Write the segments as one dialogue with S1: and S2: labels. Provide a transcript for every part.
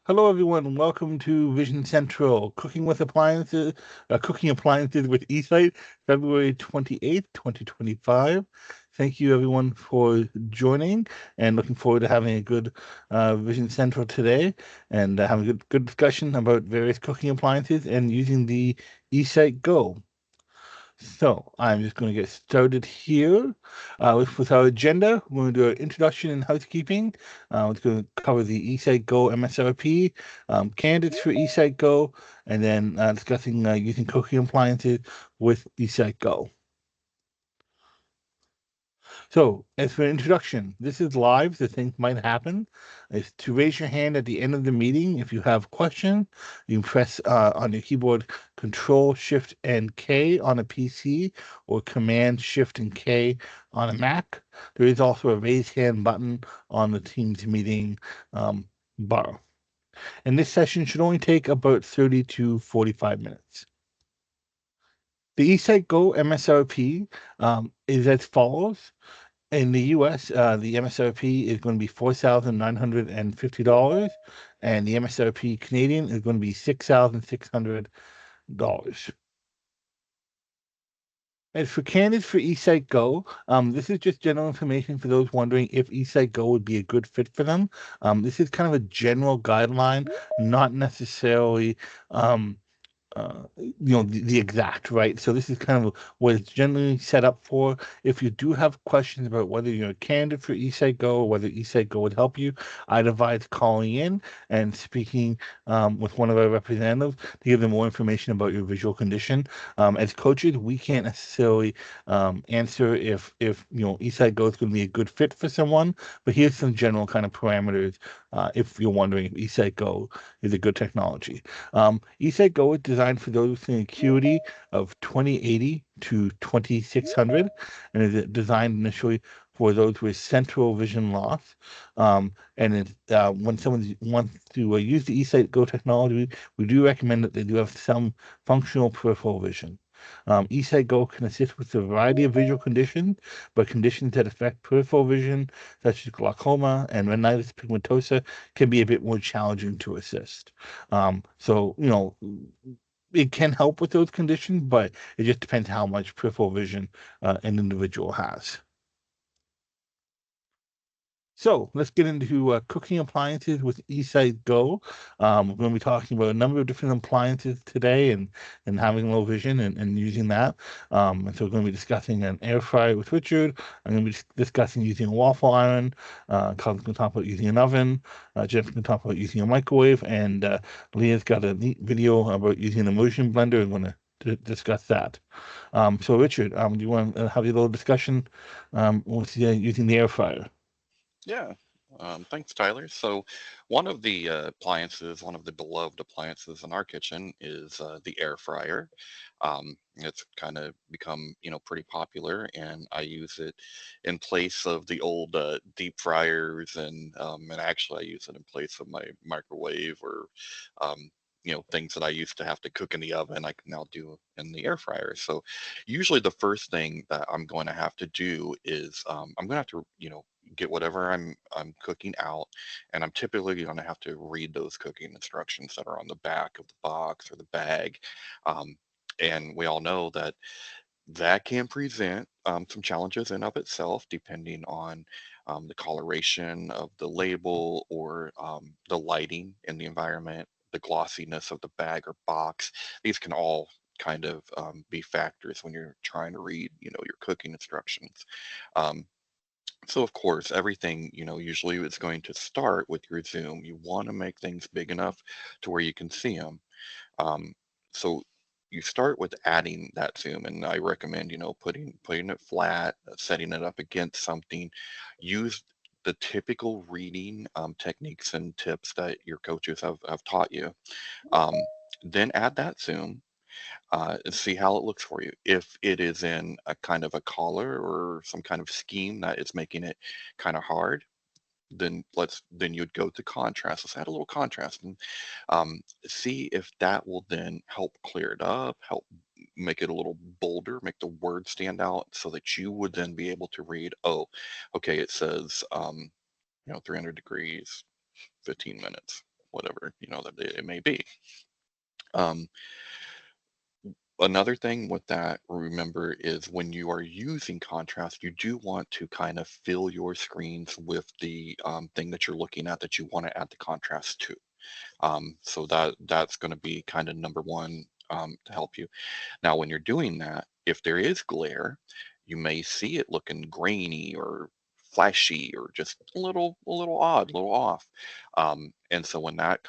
S1: Hello, everyone. Welcome to Vision Central, cooking appliances with eSight, February 28th, 2025. Thank you, everyone, for joining and looking forward to having a good Vision Central today and having a good discussion about various cooking appliances and using the eSight Go. So I'm just going to get started here with our agenda. We're going to do an introduction and housekeeping. It's going to cover the eSight Go MSRP, candidates for eSight Go, and then discussing using cooking appliances with eSight Go. So, as for introduction, this is live, so things might happen. Is to raise your hand at the end of the meeting if you have a question. You can press on your keyboard Control Shift and K on a PC or Command Shift and K on a Mac. There is also a raise hand button on the Teams meeting bar. And this session should only take about 30 to 45 minutes. The eSight Go MSRP is as follows. In the US, the MSRP is going to be $4,950, and the MSRP Canadian is going to be $6,600. As for candidates for eSight Go, this is just general information for those wondering if eSight Go would be a good fit for them. This is kind of a general guideline, not necessarily the exact, right? So this is kind of what it's generally set up for. If you do have questions about whether you're a candidate for eSight Go or whether eSight Go would help you, I'd advise calling in and speaking with one of our representatives to give them more information about your visual condition. As coaches, we can't necessarily answer if eSight Go is going to be a good fit for someone, but here's some general kind of parameters if you're wondering if eSight Go is a good technology. eSight Go is designed for those with an acuity of 2080 to 2600 and is designed initially for those with central vision loss. When someone wants to use the eSight Go technology, we do recommend that they do have some functional peripheral vision. eSight Go can assist with a variety of visual conditions, but conditions that affect peripheral vision, such as glaucoma and retinitis pigmentosa, can be a bit more challenging to assist. So, it can help with those conditions, but it just depends how much peripheral vision an individual has. So let's get into cooking appliances with eSight Go. We're going to be talking about a number of different appliances today and having low vision and using that. And so we're going to be discussing an air fryer with Richard. I'm going to be discussing using a waffle iron. Colin's going to talk about using an oven. Jeff's going to talk about using a microwave. And Leah's got a neat video about using an immersion blender. We're going to discuss that. So Richard, do you want to have a little discussion with using the air fryer?
S2: Yeah, thanks, Tyler. So, one of the appliances, one of the beloved appliances in our kitchen is the air fryer. It's kind of become, pretty popular, and I use it in place of the old deep fryers, and actually I use it in place of my microwave or, things that I used to have to cook in the oven. I can now do in the air fryer. So, usually the first thing that I'm going to have to do is I'm going to have to, get whatever I'm cooking out, and I'm typically going to have to read those cooking instructions that are on the back of the box or the bag. Um, and we all know that that can present some challenges in of itself, depending on the coloration of the label or the lighting in the environment, the glossiness of the bag or box. These can all kind of be factors when you're trying to read, your cooking instructions. Um, so of course, everything, usually it's going to start with your zoom. You want to make things big enough to where you can see them. Um, so you start with adding that zoom, and I recommend, putting it flat, setting it up against something. Use the typical reading techniques and tips that your coaches have taught you. Um, then add that zoom and see how it looks for you. If it is in a kind of a collar or some kind of scheme that is making it kind of hard, then you'd go to contrast. Let's add a little contrast and see if that will then help clear it up, help make it a little bolder, make the word stand out, so that you would then be able to read. Oh, okay, it says 300 degrees, 15 minutes. whatever that it may be. Um, Another thing with that, remember, is when you are using contrast, you do want to kind of fill your screens with the thing that you're looking at that you want to add the contrast to. So that's going to be kind of number one to help you. Now, when you're doing that, if there is glare, you may see it looking grainy or flashy or just a little odd, a little off. And so when that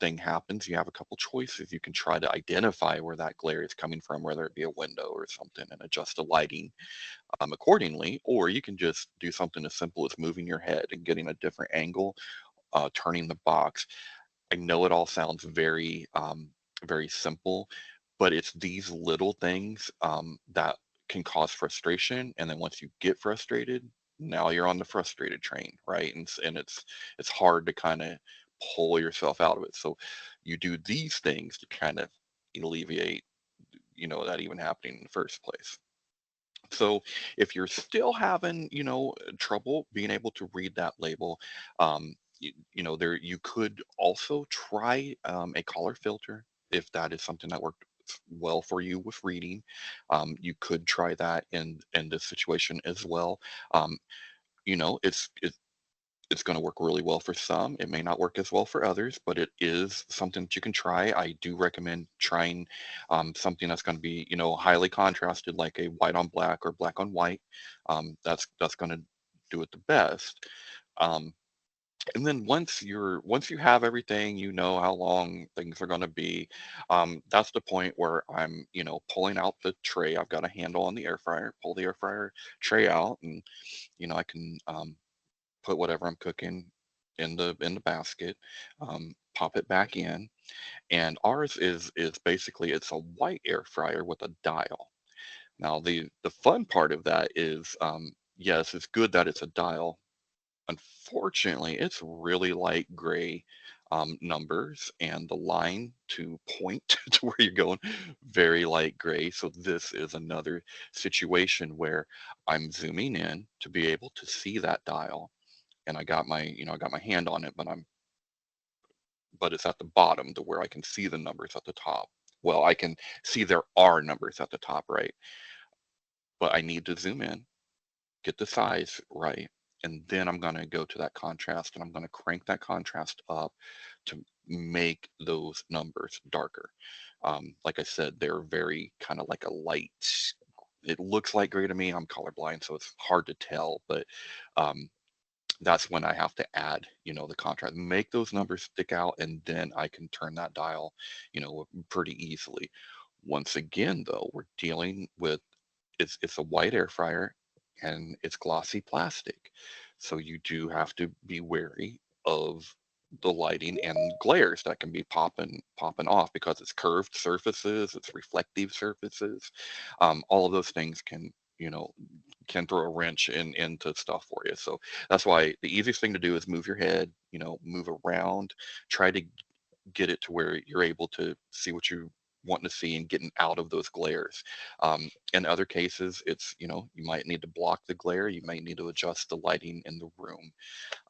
S2: thing happens, you have a couple choices. You can try to identify where that glare is coming from, whether it be a window or something, and adjust the lighting accordingly. Or you can just do something as simple as moving your head and getting a different angle, turning the box. I know it all sounds very simple, but it's these little things that can cause frustration. And then once you get frustrated, now you're on the frustrated train, right? And it's hard to kind of pull yourself out of it. So you do these things to kind of alleviate, that even happening in the first place. So if you're still having, trouble being able to read that label, there you could also try a color filter if that is something that worked well for you with reading. You could try that in this situation as well. Um, it's going to work really well for some. It may not work as well for others, but it is something that you can try. I do recommend trying something that's going to be, highly contrasted, like a white on black or black on white. That's going to do it the best. Um, and then once you have everything, you know how long things are going to be. That's the point where I'm, pulling out the tray. I've got a handle on the air fryer. Pull the air fryer tray out, and I can put whatever I'm cooking in the basket, pop it back in, and ours is basically it's a white air fryer with a dial. Now the fun part of that is, yes, it's good that it's a dial. Unfortunately, it's really light gray numbers, and the line to point to where you're going, very light gray. So this is another situation where I'm zooming in to be able to see that dial, and I got my hand on it, but it's at the bottom to where I can see the numbers at the top. Well, I can see there are numbers at the top, right? But I need to zoom in, get the size right, and then I'm going to go to that contrast, and I'm going to crank that contrast up to make those numbers darker. Like I said, they're very kind of like a light. It looks like gray to me. I'm colorblind, so it's hard to tell, but um, that's when I have to add, the contrast, make those numbers stick out, and then I can turn that dial, pretty easily. Once again, though, we're dealing with it's a white air fryer, and it's glossy plastic. So you do have to be wary of the lighting and glares that can be popping off, because it's curved surfaces, it's reflective surfaces. All of those things you know can throw a wrench into stuff for you. So that's why the easiest thing to do is move your head, move around, try to get it to where you're able to see what you wanting to see and getting out of those glares. In other cases, it's, you might need to block the glare, you might need to adjust the lighting in the room.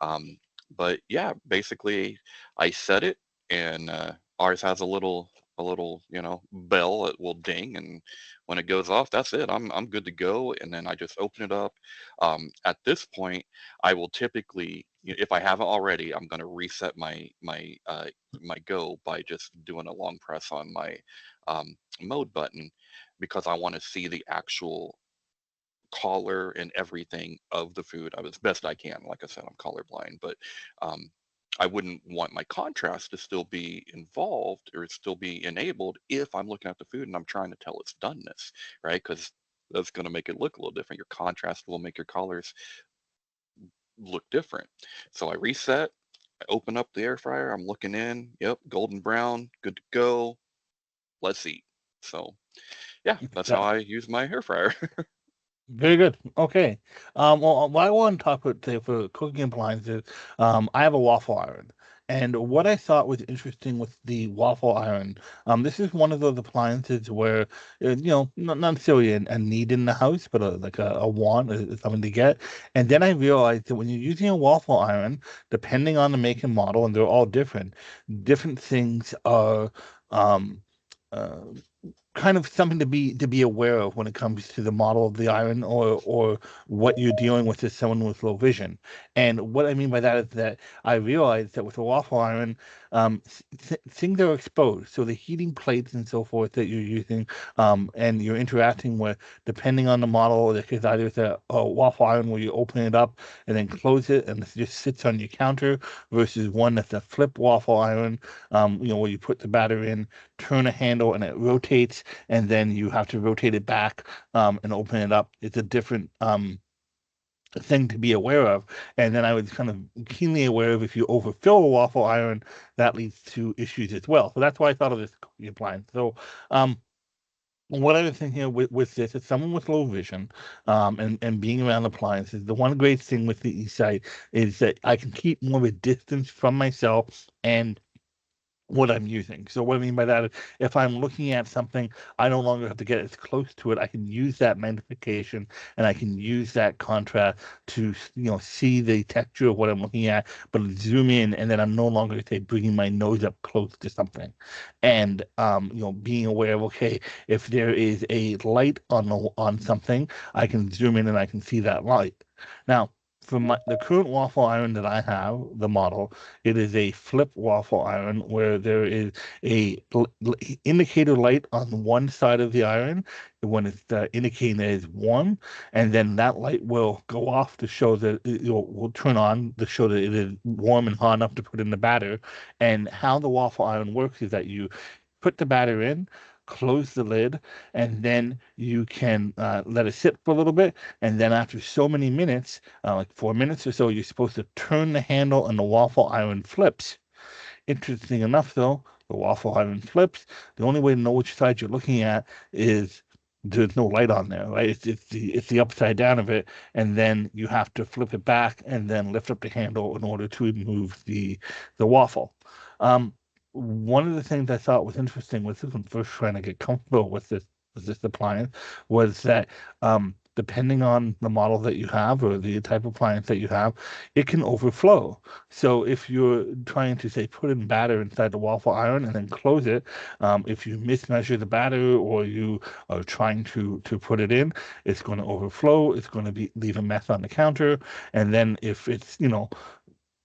S2: Um, but yeah, basically, I set it, and ours has a little bell that will ding, and when it goes off, that's it. I'm good to go, and then I just open it up. At this point, I will typically, if I haven't already, I'm going to reset my go by just doing a long press on my mode button, because I want to see the actual color and everything of the food as best I can. Like I said, I'm colorblind, but um, I wouldn't want my contrast to still be involved or still be enabled if I'm looking at the food and I'm trying to tell its doneness, right? Because that's going to make it look a little different. Your contrast will make your colors look different. So I reset, I open up the air fryer, I'm looking in, yep, golden brown, good to go. Let's eat. So yeah, that's how
S1: That,
S2: I use my air fryer.
S1: very good. Okay. Well, what I want to talk about today for cooking appliances, I have a waffle iron, And what I thought was interesting with the waffle iron, this is one of those appliances where, not necessarily a need in the house, but like a want, something to get. And then I realized that when you're using a waffle iron, depending on the make and model, and they're all different, different things are um, uh, kind of something to be aware of when it comes to the model of the iron or what you're dealing with as someone with low vision. And what I mean by that is that I realized that with a waffle iron, things are exposed. So the heating plates and so forth that you're using, and you're interacting with, depending on the model, because either it's a waffle iron where you open it up and then close it and it just sits on your counter versus one that's a flip waffle iron, where you put the batter in, turn a handle and it rotates, and then you have to rotate it back, and open it up. It's a different thing to be aware of. And then I was kind of keenly aware of if you overfill a waffle iron, that leads to issues as well. So that's why I thought of this appliance. So what I was thinking here with this is someone with low vision, and being around appliances, the one great thing with the eSight is that I can keep more of a distance from myself and what I'm using. So what I mean by that is if I'm looking at something, I no longer have to get as close to it. I can use that magnification and I can use that contrast to, see the texture of what I'm looking at, but zoom in, and then I'm no longer, say, bringing my nose up close to something. And, being aware of, okay, if there is a light on something, I can zoom in and I can see that light. Now, for the current waffle iron that I have, the model, it is a flip waffle iron where there is a indicator light on one side of the iron when it's indicating that it's warm, and then that light will go off to show that will turn on to show that it is warm and hot enough to put in the batter. And how the waffle iron works is that you put the batter in, close the lid, and then you can let it sit for a little bit. And then after so many minutes, like 4 minutes or so, you're supposed to turn the handle and the waffle iron flips. Interesting enough, though, the waffle iron flips. The only way to know which side you're looking at is there's no light on there, right? It's the upside down of it, and then you have to flip it back and then lift up the handle in order to remove the waffle. Um, One of the things I thought was interesting was this when first trying to get comfortable with this appliance was that depending on the model that you have or the type of appliance that you have, it can overflow. So if you're trying to, say, put in batter inside the waffle iron and then close it, if you mismeasure the batter or you are trying to put it in, it's going to overflow. It's going to leave a mess on the counter. And then if it's,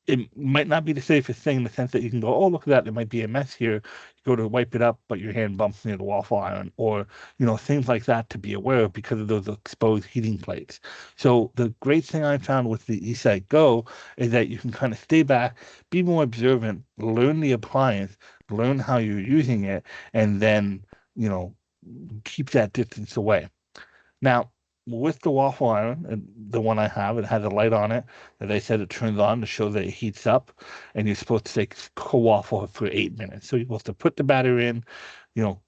S1: it might not be the safest thing in the sense that you can go, oh, look at that, there might be a mess here. You go to wipe it up, but your hand bumps near the waffle iron, or things like that to be aware of because of those exposed heating plates. So the great thing I found with the eSight Go is that you can kind of stay back, be more observant, learn the appliance, learn how you're using it, and then you know keep that distance away. Now, with the waffle iron, the one I have, it has a light on it that they said it turns on to show that it heats up, and you're supposed to take co-waffle for 8 minutes. So you're supposed to put the batter in, you know,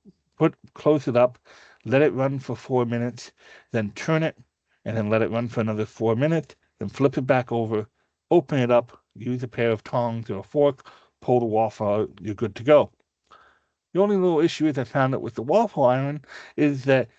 S1: close it up, let it run for 4 minutes, then turn it, and then let it run for another 4 minutes, then flip it back over, open it up, use a pair of tongs or a fork, pull the waffle out, you're good to go. The only little issue is I found out with the waffle iron is that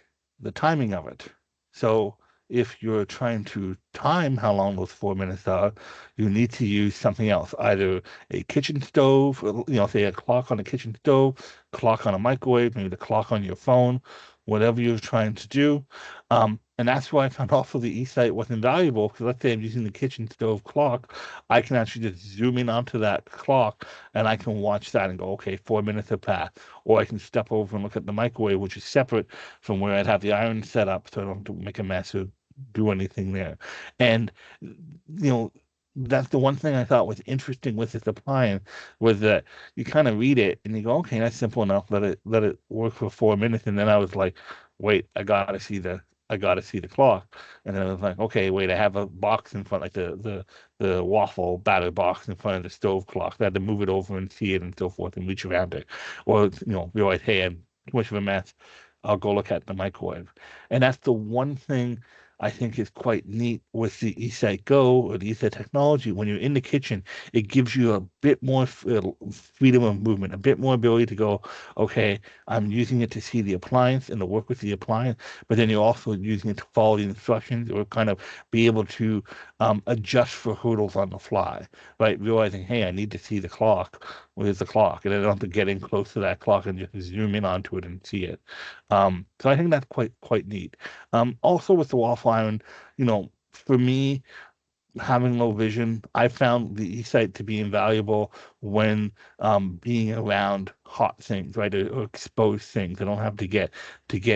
S1: the timing of it. So if you're trying to time how long those 4 minutes are, you need to use something else, either a kitchen stove, or, say a clock on a kitchen stove, clock on a microwave, maybe the clock on your phone, whatever you're trying to do. And that's why I found also the eSight wasn't valuable because let's say I'm using the kitchen stove clock, I can actually just zoom in onto that clock and I can watch that and go, okay, 4 minutes have passed. Or I can step over and look at the microwave, which is separate from where I'd have the iron set up so I don't have to make a mess or do anything there. And, that's the one thing I thought was interesting with this appliance was that you kind of read it and you go, okay, that's simple enough. Let it work for 4 minutes. And then I was like, wait, I gotta see the clock. And then I was like, okay, wait, I have a box in front, like the waffle batter box in front of the stove clock. I had to move it over and see it and so forth and reach around it. Or, realize, hey, I'm too much of a mess. I'll go look at the microwave. And that's the one thing I think is quite neat with the eSight Go or the eSight technology. When you're in the kitchen, it gives you a bit more freedom of movement, a bit more ability to go, okay, I'm using it to see the appliance and to work with the appliance, but then you're also using it to follow the instructions or kind of be able to adjust for hurdles on the fly, right? Realizing, hey, I need to see the clock. Where's the clock? And I don't have to get in close to that clock and just zoom in onto it and see it. So I think that's quite neat. Also with the waffle iron, for me, having low vision, I found the eSight to be invaluable when being around hot things, right, or exposed things. I don't have to get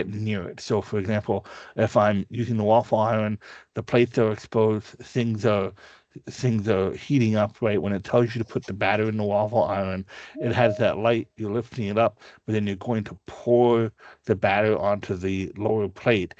S1: near it. So, for example, if I'm using the waffle iron, the plates are exposed, things are heating up, right? When it tells you to put the batter in the waffle iron, it has that light, you're lifting it up, but then you're going to pour the batter onto the lower plate.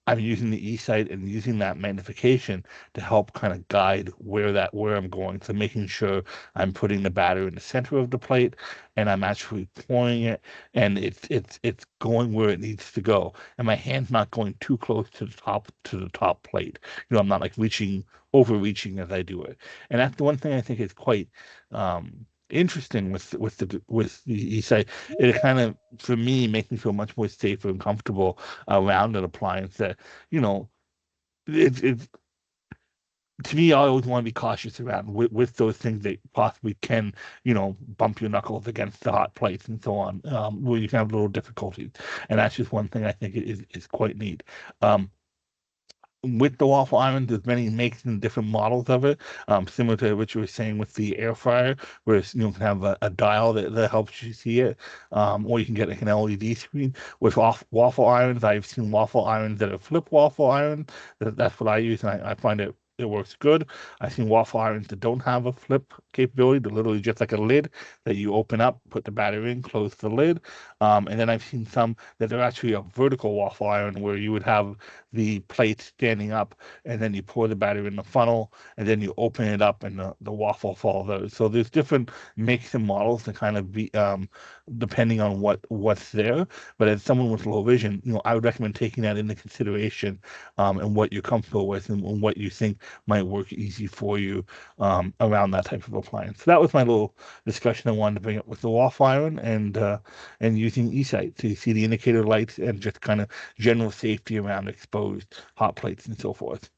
S1: I'm using the eSight and using that magnification to help kind of guide where I'm going. So making sure I'm putting the batter in the center of the plate and I'm actually pouring it and it's going where it needs to go. And my hand's not going too close to the top plate. I'm not like overreaching as I do it. And that's the one thing I think is quite interesting with the eSight. It kind of, for me, makes me feel much more safer and comfortable around an appliance that, you know, it's to me, I always want to be cautious around with those things that possibly can, bump your knuckles against the hot plates and so on, where you can have little difficulties. And that's just one thing I think is quite neat. Um, with the waffle iron, there's many makes and different models of it, similar to what you were saying with the air fryer, where you can have a dial that helps you see it, or you can get like an LED screen. With waffle irons, I've seen waffle irons that are flip waffle irons. That's what I use, and I find it works good. I've seen waffle irons that don't have a flip capability. They're literally just like a lid that you open up, put the batter in, close the lid. And then I've seen some that are actually a vertical waffle iron where you would have the plate standing up, and then you pour the batter in the funnel, and then you open it up, and the waffle falls out. So there's different makes and models to kind of be depending on what's there. But as someone with low vision, I would recommend taking that into consideration, and what you're comfortable with and what you think might work easy for you around that type of appliance. So that was my little discussion I wanted to bring up with the waffle iron and using eSight to see the indicator lights and just kind of general safety around exposed hot plates and so forth.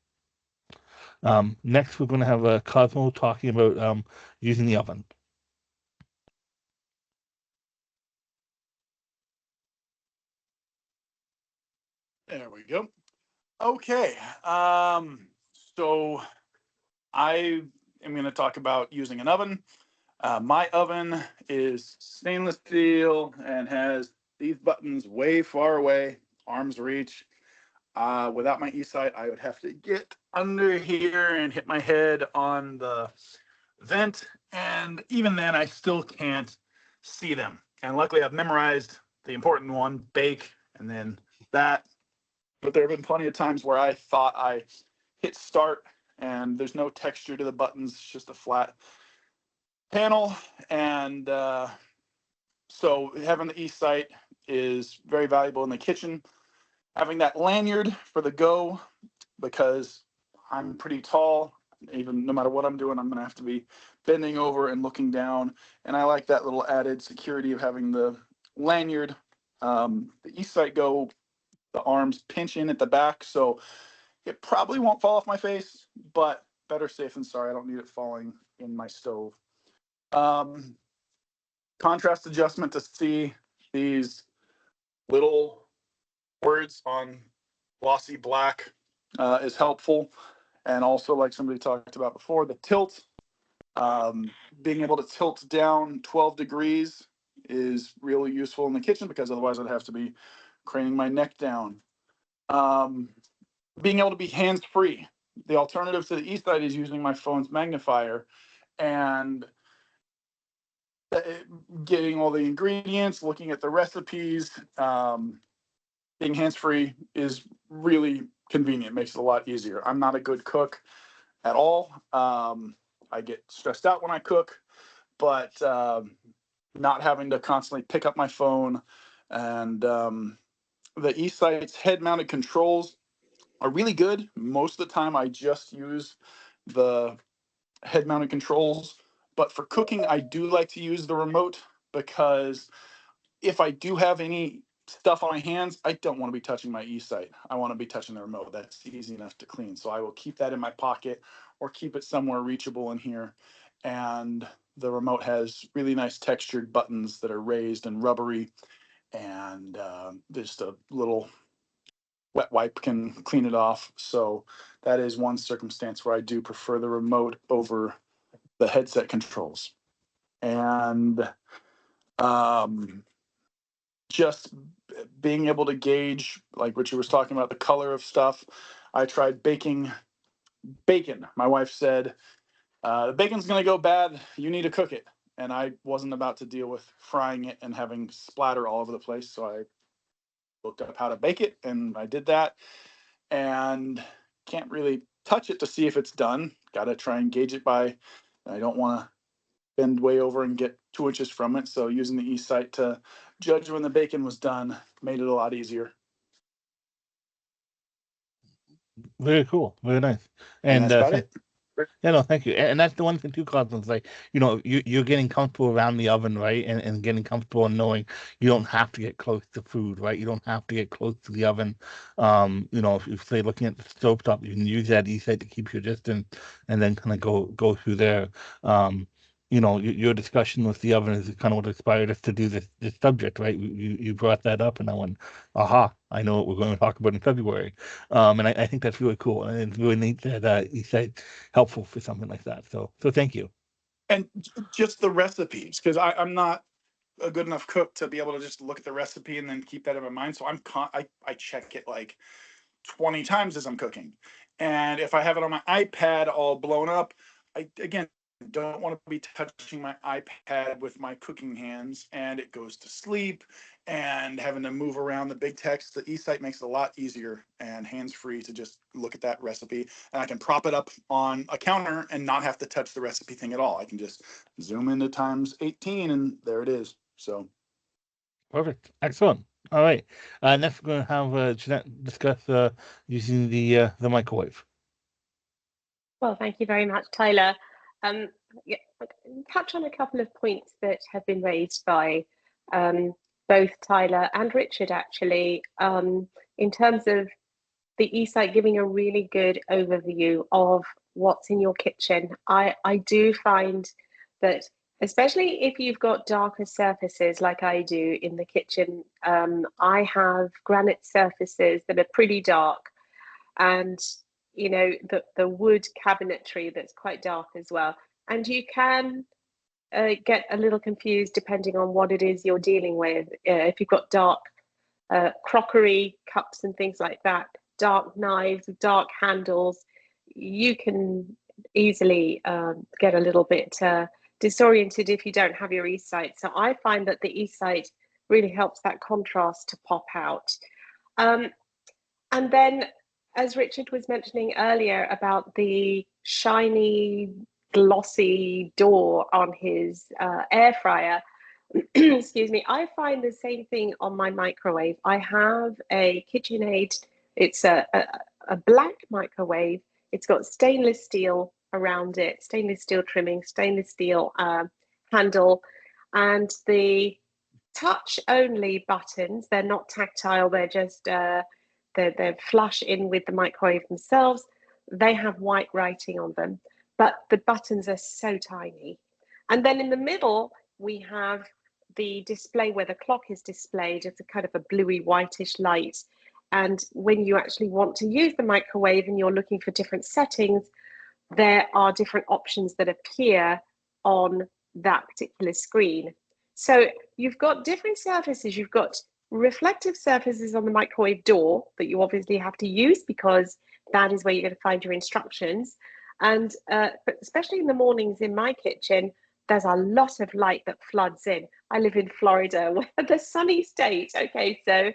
S1: Next, we're going to have Cosmo talking about using the oven.
S3: There we go. Okay. So I am going to talk about using an oven. My oven is stainless steel and has these buttons way far away, arm's reach. Without my eSight, I would have to get under here and hit my head on the vent. And even then, I still can't see them. And luckily, I've memorized the important one, bake, and then that. But there have been plenty of times where I thought I hit start and there's no texture to the buttons, it's just a flat panel. And so having the eSight is very valuable in the kitchen. Having that lanyard for the Go, because I'm pretty tall, even no matter what I'm doing, I'm going to have to be bending over and looking down. And I like that little added security of having the lanyard. The eSight Go, the arms pinch in at the back, so it probably won't fall off my face, but better safe than sorry. I don't need it falling in my stove. Um, Contrast adjustment to see these little words on glossy black is helpful. And also, like somebody talked about before, the tilt, um, being able to tilt down 12 degrees is really useful in the kitchen because otherwise I'd have to be craning my neck down. Um, Being able to be hands free. The alternative to the eSight is using my phone's magnifier and getting all the ingredients, looking at the recipes. Being hands free is really convenient, makes it a lot easier. I'm not a good cook at all. I get stressed out when I cook, but not having to constantly pick up my phone and the eSight's head mounted controls are really good. Most of the time I just use the head mounted controls, but for cooking I do like to use the remote, because if I do have any stuff on my hands, I don't want to be touching my eSight. I want to be touching the remote. That's easy enough to clean. So I will keep that in my pocket or keep it somewhere reachable in here. And the remote has really nice textured buttons that are raised and rubbery, and just a little wet wipe can clean it off. So that is one circumstance where I do prefer the remote over the headset controls. And just being able to gauge, like Richard was talking about, the color of stuff. I tried baking bacon. My wife said, the bacon's going to go bad. You need to cook it. And I wasn't about to deal with frying it and having splatter all over the place. So I looked up how to bake it, and I did that. And can't really touch it to see if it's done. Got to try and gauge it by, I don't want to bend way over and get 2 inches from it. So using the eSight to judge when the bacon was done made it a lot easier.
S1: Very cool. Very nice.
S3: And that's about it.
S1: Yeah, no, thank you. And that's the one thing too, Cosmos, like, you're getting comfortable around the oven, right? And getting comfortable and knowing you don't have to get close to food, right? You don't have to get close to the oven. If you say looking at the stovetop, you can use that eSight to keep your distance and then kind of go through there. Your discussion with the oven is kind of what inspired us to do this subject, right? You brought that up, and I went, aha, I know what we're going to talk about in February. And I think that's really cool, and it's really neat that eSight helpful for something like that. So thank you.
S3: And just the recipes, because I'm not a good enough cook to be able to just look at the recipe and then keep that in my mind. So I check it like 20 times as I'm cooking. And if I have it on my iPad all blown up, I again don't want to be touching my iPad with my cooking hands, and it goes to sleep, and having to move around the big text. The eSight makes it a lot easier and hands-free to just look at that recipe, and I can prop it up on a counter and not have to touch the recipe thing at all. I can just zoom into times 18 and there it is. So
S1: Perfect. Excellent. All right. Next, we're going to have Jeanette discuss using the microwave.
S4: Well, thank you very much, Tyler. Yeah, touch on a couple of points that have been raised by both Tyler and Richard, actually, in terms of the eSight giving a really good overview of what's in your kitchen. I do find that, especially if you've got darker surfaces like I do in the kitchen, I have granite surfaces that are pretty dark, and the wood cabinetry that's quite dark as well, and you can get a little confused depending on what it is you're dealing with. If you've got dark crockery, cups and things like that, dark knives, dark handles, you can easily get a little bit disoriented if you don't have your eSight. So I find that the eSight really helps that contrast to pop out. And then, as Richard was mentioning earlier about the shiny, glossy door on his air fryer, excuse me, I find the same thing on my microwave. I have a KitchenAid. It's a black microwave. It's got stainless steel around it, stainless steel trimming, stainless steel handle, and the touch only buttons, they're not tactile, they're just they're flush in with the microwave themselves. They have white writing on them, but the buttons are so tiny. And then in the middle, we have the display where the clock is displayed. It's a kind of a bluey whitish light. And when you actually want to use the microwave and you're looking for different settings, there are different options that appear on that particular screen. So you've got different surfaces. You've got reflective surfaces on the microwave door that you obviously have to use because that is where you're going to find your instructions. And but especially in the mornings in my kitchen, there's a lot of light that floods in. I live in Florida, the sunny state. Okay, so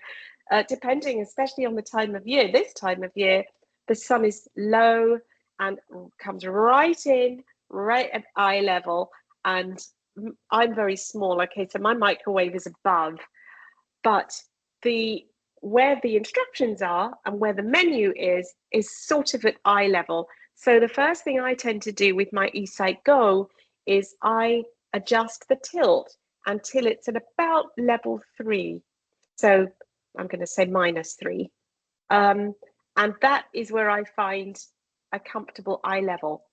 S4: depending, especially on the time of year, this time of year, the sun is low and comes right in, right at eye level. And I'm very small. Okay, so my microwave is above, but the where the instructions are and where the menu is sort of at eye level. So the first thing I tend to do with my eSight Go is I adjust the tilt until it's at about level 3. So I'm going to say -3. And that is where I find a comfortable eye level.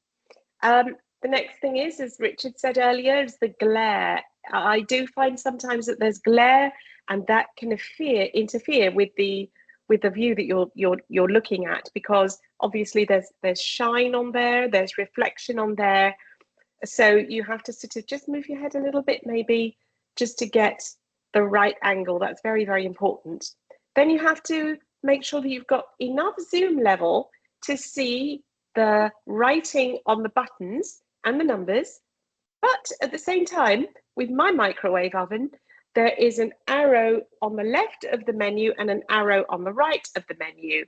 S4: The next thing is, as Richard said earlier, is the glare. I do find sometimes that there's glare, and that can interfere with the view that you're looking at, because obviously there's shine on there, there's reflection on there. So you have to sort of just move your head a little bit, maybe, just to get the right angle. That's very, very important. Then you have to make sure that you've got enough zoom level to see the writing on the buttons and the numbers. But at the same time, with my microwave oven, there is an arrow on the left of the menu and an arrow on the right of the menu.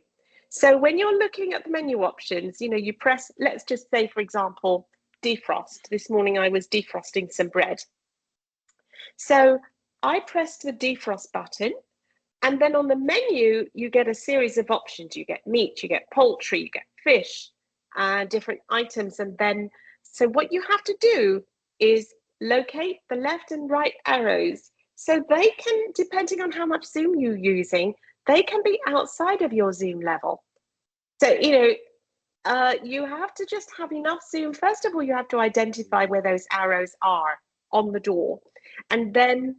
S4: So when you're looking at the menu options, you know, you press, let's just say, for example, defrost. This morning I was defrosting some bread. So I pressed the defrost button, and then on the menu, you get a series of options. You get meat, you get poultry, you get fish, different items. And then, so what you have to do is locate the left and right arrows. So they can, depending on how much zoom you're using, they can be outside of your zoom level. So, you know, you have to just have enough zoom. First of all, you have to identify where those arrows are on the door, and then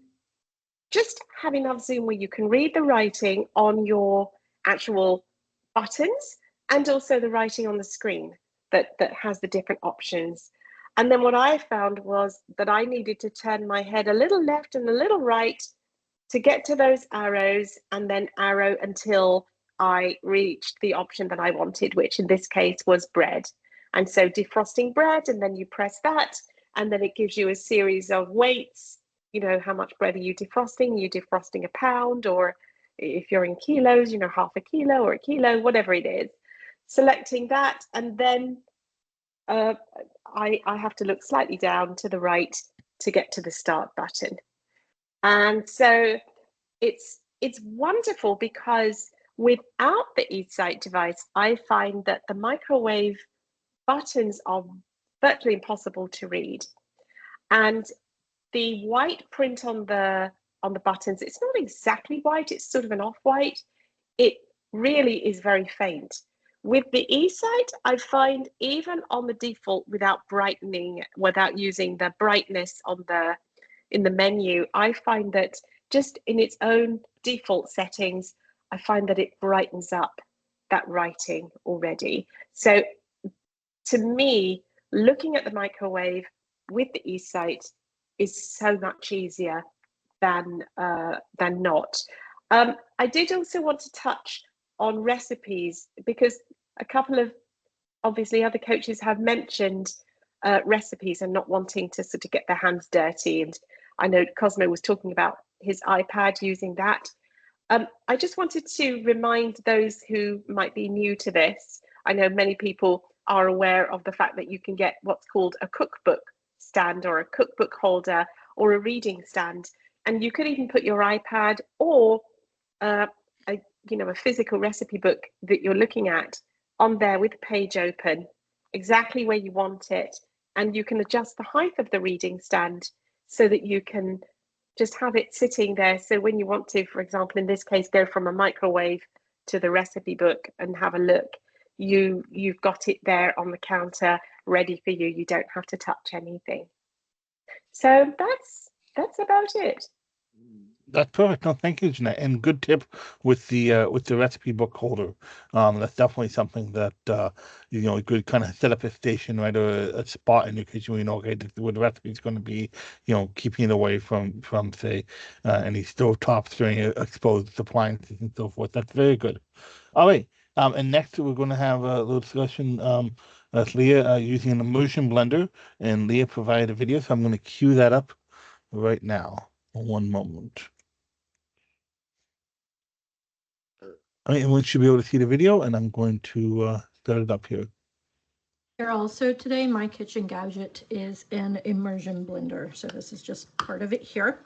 S4: just have enough zoom where you can read the writing on your actual buttons, and also the writing on the screen that has the different options. And then what I found was that I needed to turn my head a little left and a little right to get to those arrows, and then arrow until I reached the option that I wanted, which in this case was bread. And so defrosting bread, and then you press that, and then it gives you a series of weights. You know, how much bread are you defrosting? Are you defrosting a pound, or if you're in kilos, you know, half a kilo or a kilo, whatever it is. Selecting that, and then I have to look slightly down to the right to get to the start button. And so it's wonderful, because without the eSight device, I find that the microwave buttons are virtually impossible to read. And the white print on the buttons, it's not exactly white, it's sort of an off-white. It really is very faint. With the eSight, I find even on the default, without brightening, without using the brightness on in the menu, I find that just in its own default settings, I find that it brightens up that writing already. So to me, looking at the microwave with the eSight is so much easier than not. I did also want to touch on recipes, because a couple of obviously other coaches have mentioned recipes and not wanting to sort of get their hands dirty. And I know Cosmo was talking about his iPad, using that. I just wanted to remind those who might be new to this. I know many people are aware of the fact that you can get what's called a cookbook stand, or a cookbook holder, or a reading stand, and you could even put your iPad or a physical recipe book that you're looking at on there with the page open, exactly where you want it, and you can adjust the height of the reading stand so that you can just have it sitting there. So when you want to, for example, in this case, go from a microwave to the recipe book and have a look, you've got it there on the counter ready for you. You don't have to touch anything. So that's about it.
S1: That's perfect. No, thank you, Jeanette. And good tip with the recipe book holder. That's definitely something that you could kind of set up a station, right, or a spot in your kitchen where you know, okay, this is where the recipe is going to be. Keeping it away from say any stove tops or any exposed appliances and so forth. That's very good. All right. And next we're going to have a little discussion. With Leah using an immersion blender, and Leah provided a video, so I'm going to cue that up right now. One moment. Everyone should be able to see the video, and I'm going to start it up here.
S5: Here also today, my kitchen gadget is an immersion blender. So this is just part of it here.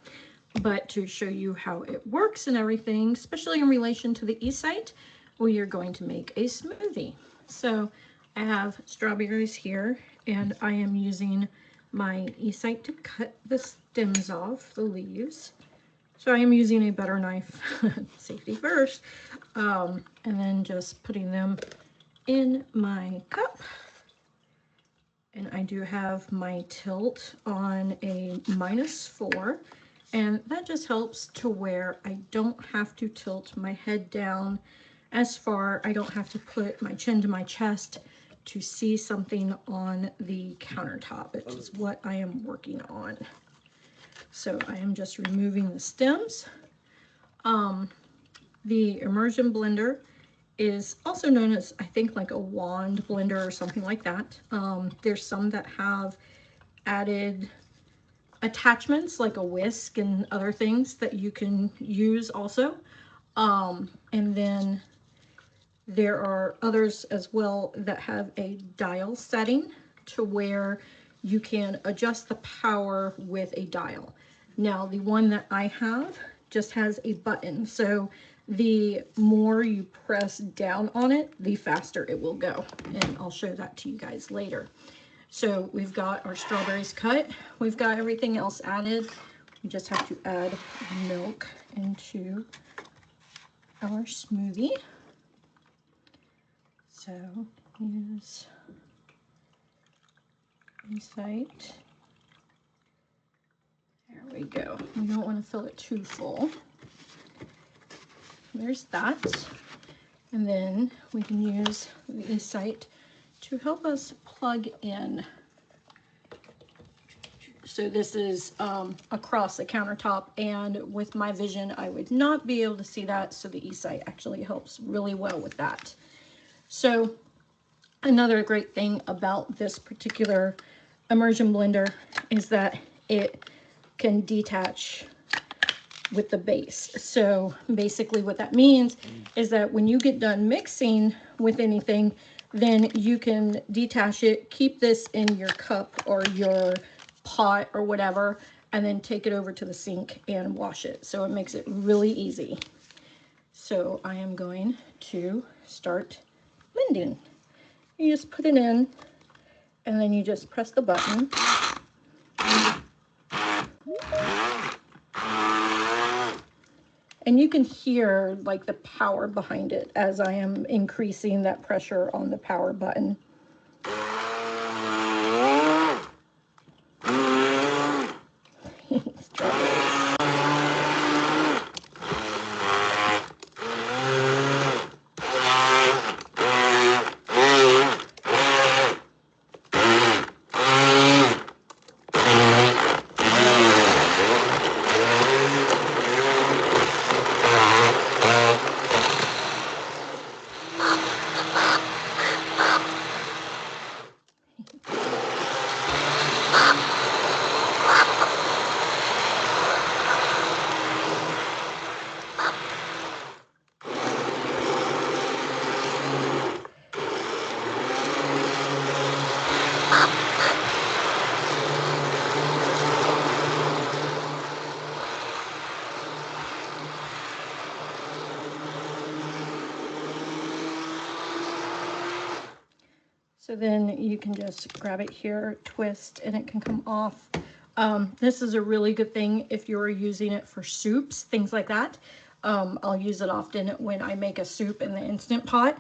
S5: but to show you how it works and everything, especially in relation to the eSight, we are going to make a smoothie. So I have strawberries here, and I am using my eSight to cut the stems off, the leaves. So I am using a butter knife, safety first, and then just putting them in my cup. And I do have my tilt on a -4, and that just helps to where I don't have to tilt my head down as far. I don't have to put my chin to my chest to see something on the countertop, which is what I am working on. So I am just removing the stems. The immersion blender is also known as, I think, like a wand blender or something like that. There's some that have added attachments like a whisk and other things that you can use also. And then there are others as well that have a dial setting to where you can adjust the power with a dial. Now, the one that I have just has a button, so the more you press down on it, the faster it will go, and I'll show that to you guys later. So we've got our strawberries cut, we've got everything else added. We just have to add milk into our smoothie. So use eSight. There we go. We don't want to fill it too full. There's that. And then we can use the eSight to help us plug in. So this is across the countertop, and with my vision I would not be able to see that, so the eSight actually helps really well with that. So another great thing about this particular immersion blender is that it can detach with the base. So basically what that means is that when you get done mixing with anything, then you can detach it, keep this in your cup or your pot or whatever, and then take it over to the sink and wash it. So it makes it really easy. So I am going to start blending. You just put it in, and then you just press the button. And you can hear like the power behind it as I am increasing that pressure on the power button. So then you can just grab it here, twist, and it can come off. This is a really good thing if you're using it for soups, things like that. I'll use it often when I make a soup in the Instant Pot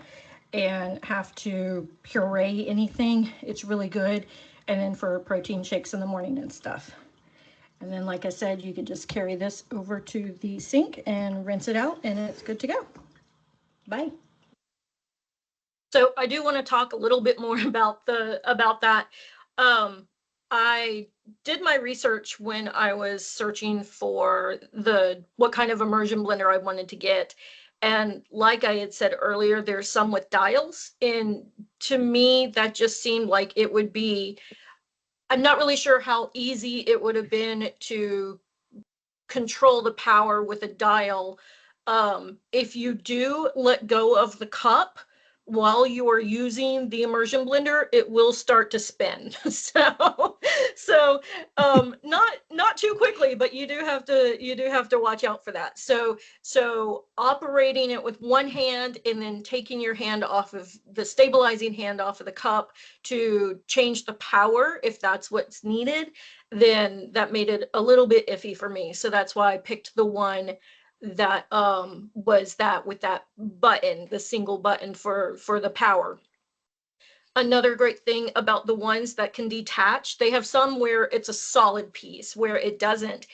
S5: and have to puree anything. It's really good. And then for protein shakes in the morning and stuff. And then, like I said, you could just carry this over to the sink and rinse it out, and it's good to go. Bye. So I do want to talk a little bit more about that. I did my research when I was searching for what kind of immersion blender I wanted to get. And like I had said earlier, there's some with dials. And to me, that just seemed like it would be, I'm not really sure how easy it would have been to control the power with a dial. If you do let go of the cup while you are using the immersion blender, it will start to spin. So So not too quickly, but you do have to watch out for that. So operating it with one hand and then taking your hand off of the stabilizing hand off of the cup to change the power if that's what's needed, then that made it a little bit iffy for me. So that's why I picked the one that was that with that button, the single button for the power. Another great thing about the ones that can detach, they have some where it's a solid piece, where it doesn't.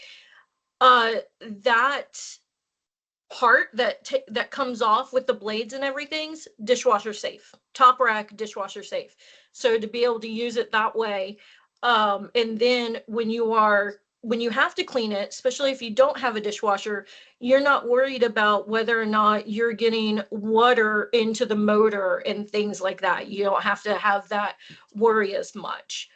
S5: That part that comes off with the blades and everything's dishwasher safe, top rack dishwasher safe. So to be able to use it that way, and then when you have to clean it, especially if you don't have a dishwasher, you're not worried about whether or not you're getting water into the motor and things like that. You don't have to have that worry as much.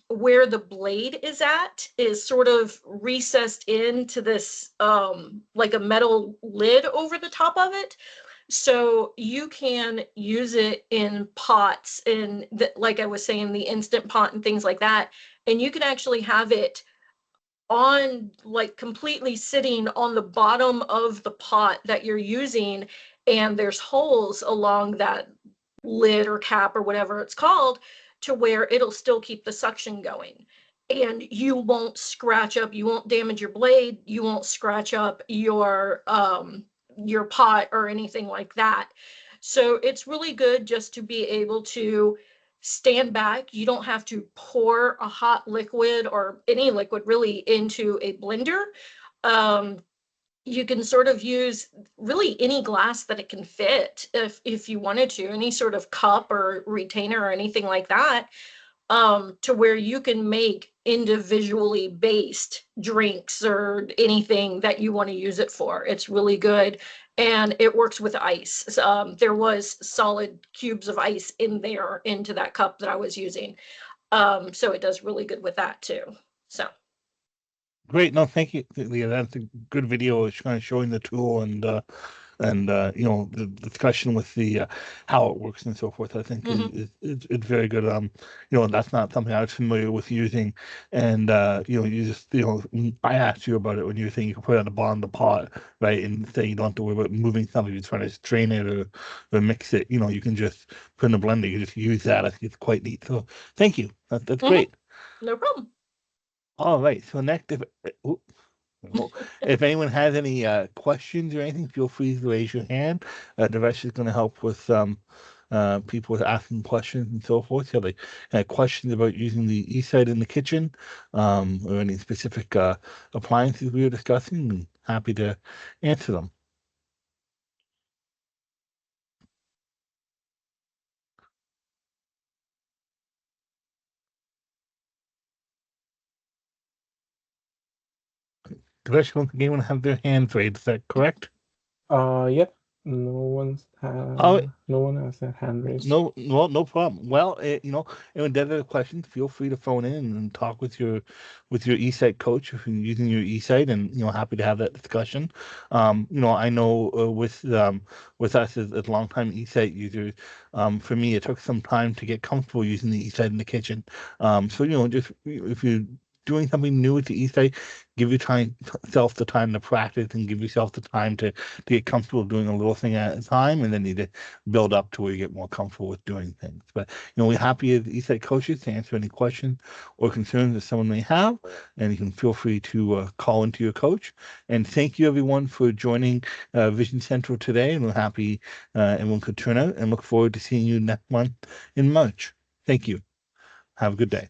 S5: Where the blade is at is sort of recessed into this like a metal lid over the top of it. So you can use it in pots and like I was saying, the instant pot and things like that. And you can actually have it on like completely sitting on the bottom of the pot that you're using, and there's holes along that lid or cap or whatever it's called to where it'll still keep the suction going, and you won't scratch up, you won't damage your blade, you won't scratch up your pot or anything like that. So it's really good just to be able to stand back. You don't have to pour a hot liquid or any liquid really into a blender. You can sort of use really any glass that it can fit if you wanted to, any sort of cup or retainer or anything like that, to where you can make individually based drinks or anything that you want to use it for. It's really good. And it works with ice. There was solid cubes of ice in there into that cup that I was using. So it does really good with that too. So.
S1: Great. No, thank you, Leah. That's a good video. It's kind of showing the tool and you know, the discussion with the how it works and so forth. I think it's very good. You know, that's not something I was familiar with using, and you know, you just, you know, I asked you about it when you were saying you can put it on the bottom of the pot, right, and say you don't have to worry about moving something. You're trying to strain it or mix it. You know, you can just put in a blender. You just use that. I think it's quite neat. So thank you. That's great.
S5: No problem.
S1: All right. So next, if anyone has any questions or anything, feel free to raise your hand. The rest is going to help with people with asking questions and so forth. So, like questions about using the eSight in the kitchen, or any specific appliances we were discussing, I'm happy to answer them. The rest don't think anyone have their hands raised. Is that correct?
S6: Yep. No one has their hand raised.
S1: No, well, no problem. Well, you know, if there's other questions, feel free to phone in and talk with your eSight coach if you're using your eSight, and you know, happy to have that discussion. You know, I know with us as longtime eSight users, for me, it took some time to get comfortable using the eSight in the kitchen. So you know, just if you're doing something new with the eSight, give yourself the time to practice and give yourself the time to get comfortable doing a little thing at a time, and then need to build up to where you get more comfortable with doing things. But you know, we're happy as eSight coaches to answer any questions or concerns that someone may have, and you can feel free to call into your coach. And thank you everyone for joining Vision Central today, and we're happy everyone could turn out, and look forward to seeing you next month in March. Thank you. Have a good day.